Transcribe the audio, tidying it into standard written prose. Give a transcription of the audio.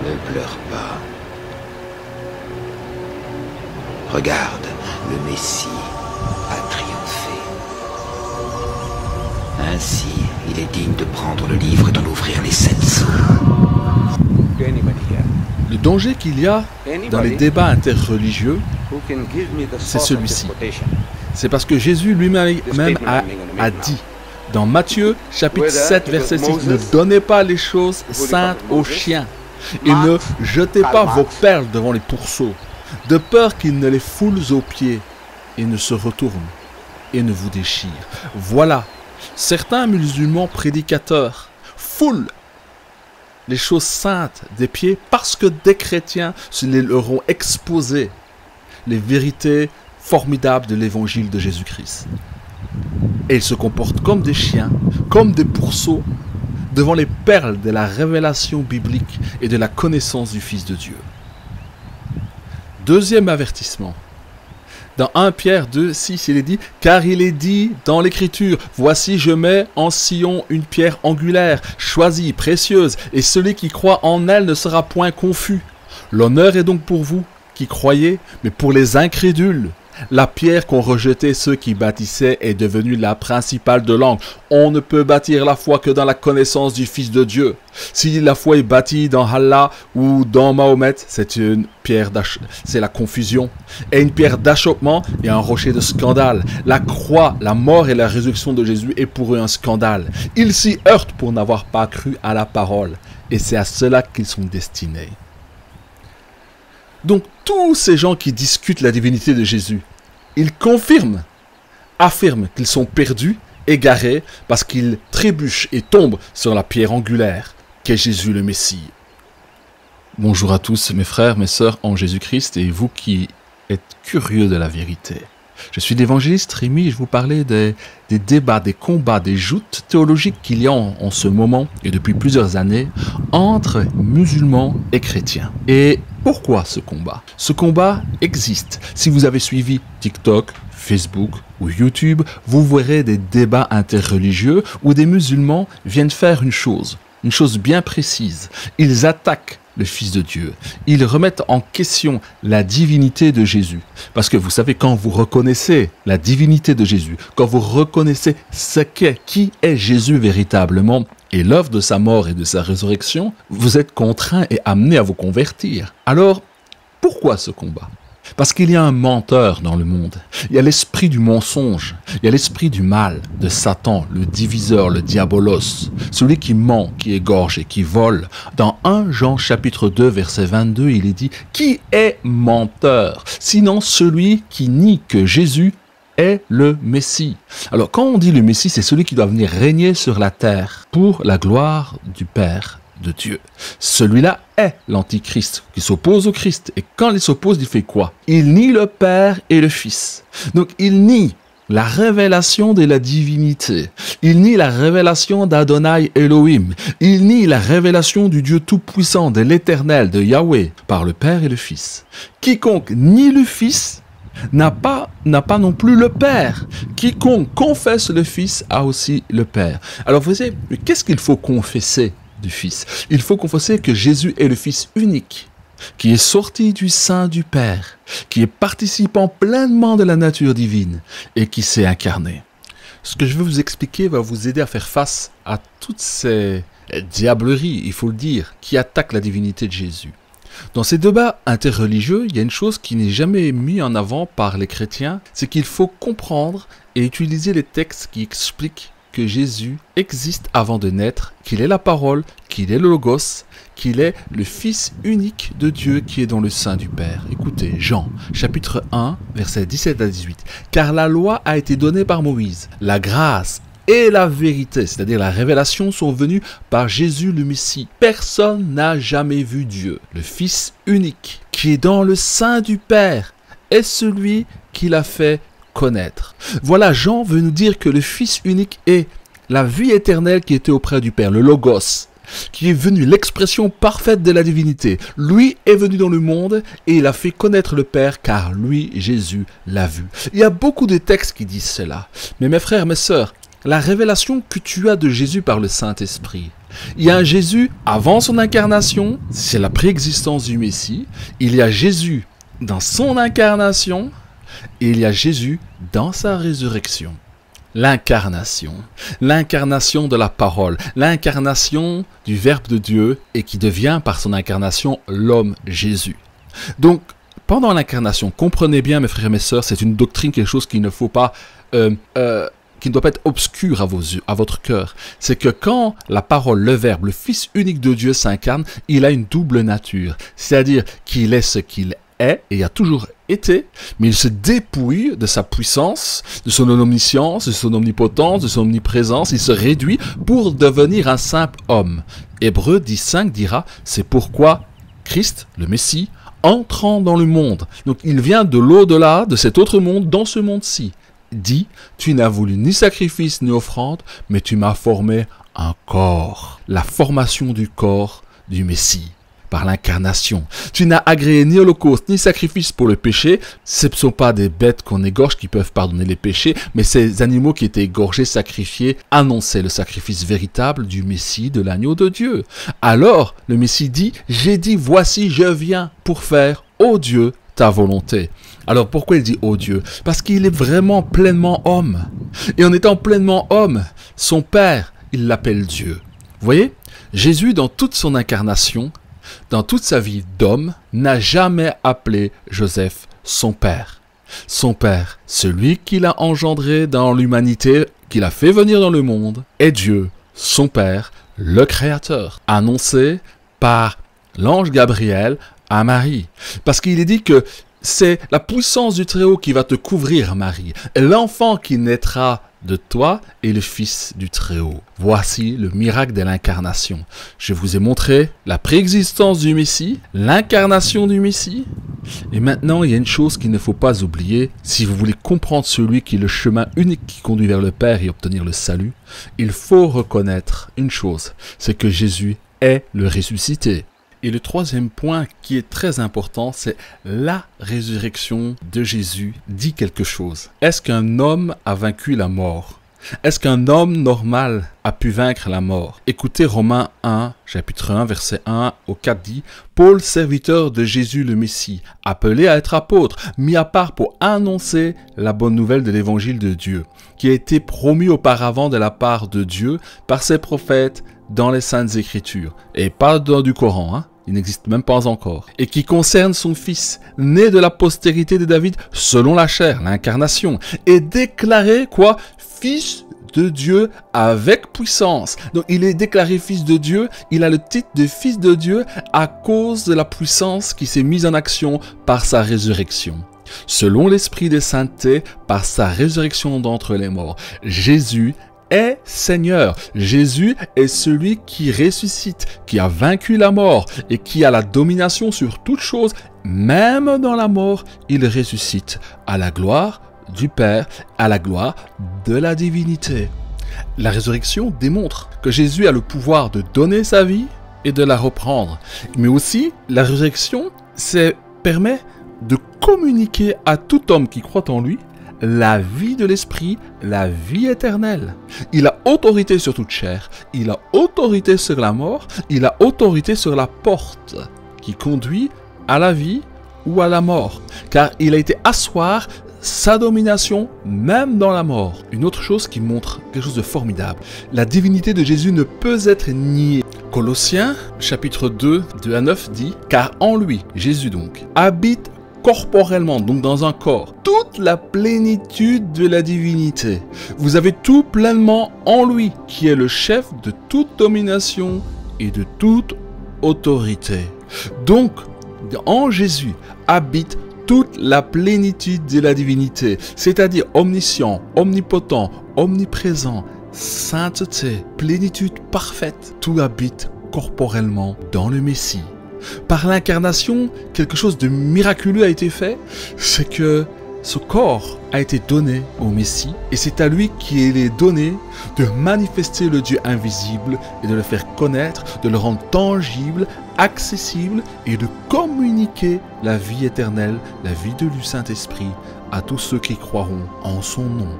Ne pleure pas. Regarde, le Messie a triomphé. Ainsi, il est digne de prendre le livre et d'en ouvrir les 7 sceaux. Le danger qu'il y a dans les débats interreligieux, c'est celui-ci. C'est parce que Jésus lui-même a dit dans Matthieu chapitre 7 verset 6, ne donnez pas les choses saintes aux chiens et ne jetez pas vos perles devant les pourceaux, de peur qu'ils ne les foulent aux pieds et ne se retournent et ne vous déchirent. Voilà, certains musulmans prédicateurs foulent les choses saintes des pieds parce que des chrétiens leur ont exposé les vérités formidables de l'évangile de Jésus-Christ. Et ils se comportent comme des chiens, comme des pourceaux, devant les perles de la révélation biblique et de la connaissance du Fils de Dieu. Deuxième avertissement. Dans 1 Pierre 2, 6, il est dit « Car il est dit dans l'Écriture, voici je mets en Sion une pierre angulaire, choisie, précieuse, et celui qui croit en elle ne sera point confus. L'honneur est donc pour vous qui croyez, mais pour les incrédules. La pierre qu'ont rejetée ceux qui bâtissaient est devenue la principale de l'angle. On ne peut bâtir la foi que dans la connaissance du Fils de Dieu. Si la foi est bâtie dans Allah ou dans Mahomet, c'est la confusion. Et une pierre d'achoppement et un rocher de scandale. La croix, la mort et la résurrection de Jésus est pour eux un scandale. Ils s'y heurtent pour n'avoir pas cru à la parole. Et c'est à cela qu'ils sont destinés. Donc, tous ces gens qui discutent la divinité de Jésus, ils affirment qu'ils sont perdus, égarés, parce qu'ils trébuchent et tombent sur la pierre angulaire, qu'est Jésus le Messie. Bonjour à tous mes frères, mes sœurs en Jésus-Christ et vous qui êtes curieux de la vérité. Je suis l'évangéliste Rémi et je vous parlais des débats, des combats, des joutes théologiques qu'il y a en ce moment et depuis plusieurs années entre musulmans et chrétiens. Et pourquoi ce combat? Ce combat existe. Si vous avez suivi TikTok, Facebook ou YouTube, vous verrez des débats interreligieux où des musulmans viennent faire une chose bien précise. Ils attaquent le Fils de Dieu. Ils remettent en question la divinité de Jésus. Parce que vous savez, quand vous reconnaissez la divinité de Jésus, quand vous reconnaissez qui est Jésus véritablement, et l'œuvre de sa mort et de sa résurrection, vous êtes contraint et amené à vous convertir. Alors, pourquoi ce combat? Parce qu'il y a un menteur dans le monde. Il y a l'esprit du mensonge. Il y a l'esprit du mal, de Satan, le diviseur, le diabolos. Celui qui ment, qui égorge et qui vole. Dans 1 Jean chapitre 2, verset 22, il est dit « Qui est menteur? Sinon celui qui nie que Jésus est le Messie. » Alors quand on dit le Messie, c'est celui qui doit venir régner sur la terre pour la gloire du Père de Dieu. Celui-là est l'Antichrist qui s'oppose au Christ. Et quand il s'oppose, il fait quoi? Il nie le Père et le Fils. Donc il nie la révélation de la divinité. Il nie la révélation d'Adonai Elohim. Il nie la révélation du Dieu Tout-Puissant, de l'Éternel, de Yahweh, par le Père et le Fils. Quiconque nie le Fils n'a pas non plus le Père. Quiconque confesse le Fils a aussi le Père. Alors vous savez, qu'est-ce qu'il faut confesser du Fils? Il faut confesser que Jésus est le Fils unique, qui est sorti du sein du Père, qui est participant pleinement de la nature divine et qui s'est incarné. Ce que je vais vous expliquer va vous aider à faire face à toutes ces diableries, il faut le dire, qui attaquent la divinité de Jésus. Dans ces débats interreligieux, il y a une chose qui n'est jamais mise en avant par les chrétiens, c'est qu'il faut comprendre et utiliser les textes qui expliquent que Jésus existe avant de naître, qu'il est la parole, qu'il est le Logos, qu'il est le Fils unique de Dieu qui est dans le sein du Père. Écoutez, Jean, chapitre 1, versets 17 à 18. « Car la loi a été donnée par Moïse, la grâce et la vérité, c'est-à-dire la révélation, sont venues par Jésus le Messie. Personne n'a jamais vu Dieu. Le Fils unique qui est dans le sein du Père est celui qui l'a fait connaître. » Voilà, Jean veut nous dire que le Fils unique est la vie éternelle qui était auprès du Père, le Logos, qui est venu, l'expression parfaite de la divinité. Lui est venu dans le monde et il a fait connaître le Père car lui, Jésus, l'a vu. Il y a beaucoup de textes qui disent cela. Mais mes frères, mes sœurs, la révélation que tu as de Jésus par le Saint-Esprit. Il y a un Jésus avant son incarnation, c'est la préexistence du Messie. Il y a Jésus dans son incarnation et il y a Jésus dans sa résurrection. L'incarnation de la parole, l'incarnation du Verbe de Dieu et qui devient par son incarnation l'homme Jésus. Donc, pendant l'incarnation, comprenez bien mes frères et mes sœurs, c'est une doctrine, quelque chose qu'il ne faut pas... qui ne doit pas être obscur à vos yeux, à votre cœur. C'est que quand la parole, le Verbe, le Fils unique de Dieu s'incarne, il a une double nature. C'est-à-dire qu'il est ce qu'il est et a toujours été, mais il se dépouille de sa puissance, de son omniscience, de son omnipotence, de son omniprésence. Il se réduit pour devenir un simple homme. Hébreux 10.5 dira, c'est pourquoi Christ, le Messie, entrant dans le monde. Donc il vient de l'au-delà, de cet autre monde, dans ce monde-ci. Dit, tu n'as voulu ni sacrifice ni offrande, mais tu m'as formé un corps. La formation du corps du Messie, par l'incarnation. Tu n'as agréé ni holocauste ni sacrifice pour le péché. Ce ne sont pas des bêtes qu'on égorge qui peuvent pardonner les péchés, mais ces animaux qui étaient égorgés, sacrifiés, annonçaient le sacrifice véritable du Messie, de l'agneau de Dieu. Alors, le Messie dit, j'ai dit, voici, je viens pour faire, ô Dieu, ta volonté. Alors pourquoi il dit « ô Dieu » ? Parce qu'il est vraiment pleinement homme. Et en étant pleinement homme, son Père, il l'appelle Dieu. Vous voyez ? Jésus, dans toute son incarnation, dans toute sa vie d'homme, n'a jamais appelé Joseph son Père. Son Père, celui qu'il a engendré dans l'humanité, qu'il a fait venir dans le monde, est Dieu, son Père, le Créateur, annoncé par l'ange Gabriel à Marie. Parce qu'il est dit que c'est la puissance du Très-Haut qui va te couvrir, Marie. Et l'enfant qui naîtra de toi est le Fils du Très-Haut. Voici le miracle de l'incarnation. Je vous ai montré la préexistence du Messie, l'incarnation du Messie. Et maintenant, il y a une chose qu'il ne faut pas oublier. Si vous voulez comprendre celui qui est le chemin unique qui conduit vers le Père et obtenir le salut, il faut reconnaître une chose, c'est que Jésus est le ressuscité. Et le troisième point qui est très important, c'est la résurrection de Jésus dit quelque chose. Est-ce qu'un homme a vaincu la mort ? Est-ce qu'un homme normal a pu vaincre la mort ? Écoutez Romains 1, chapitre 1, verset 1 au 4 dit « Paul, serviteur de Jésus le Messie, appelé à être apôtre, mis à part pour annoncer la bonne nouvelle de l'évangile de Dieu, qui a été promu auparavant de la part de Dieu par ses prophètes dans les Saintes Écritures. » Et pas dans du Coran, hein. Il n'existe même pas encore. Et qui concerne son fils, né de la postérité de David, selon la chair, l'incarnation, et déclaré, quoi ? Fils de Dieu avec puissance. Donc il est déclaré fils de Dieu, il a le titre de fils de Dieu à cause de la puissance qui s'est mise en action par sa résurrection. Selon l'esprit de sainteté, par sa résurrection d'entre les morts. Jésus est Seigneur. Jésus est celui qui ressuscite, qui a vaincu la mort et qui a la domination sur toute chose. Même dans la mort, il ressuscite à la gloire du Père, à la gloire de la divinité. La résurrection démontre que Jésus a le pouvoir de donner sa vie et de la reprendre. Mais aussi, la résurrection permet de communiquer à tout homme qui croit en lui la vie de l'esprit, la vie éternelle. Il a autorité sur toute chair, il a autorité sur la mort, il a autorité sur la porte qui conduit à la vie ou à la mort. Car il a été asseoir sa domination même dans la mort. Une autre chose qui montre quelque chose de formidable. La divinité de Jésus ne peut être niée. Colossiens, chapitre 2, 2 à 9 dit « Car en lui, Jésus donc, habite corporellement, donc dans un corps, toute la plénitude de la divinité. Vous avez tout pleinement en lui, qui est le chef de toute domination et de toute autorité. » Donc, en Jésus habite toute la plénitude de la divinité, c'est-à-dire omniscient, omnipotent, omniprésent, sainteté, plénitude parfaite. Tout habite corporellement dans le Messie. Par l'incarnation, quelque chose de miraculeux a été fait, c'est que ce corps a été donné au Messie et c'est à lui qu'il est donné de manifester le Dieu invisible et de le faire connaître, de le rendre tangible, accessible et de communiquer la vie éternelle, la vie du Saint-Esprit à tous ceux qui croiront en son nom.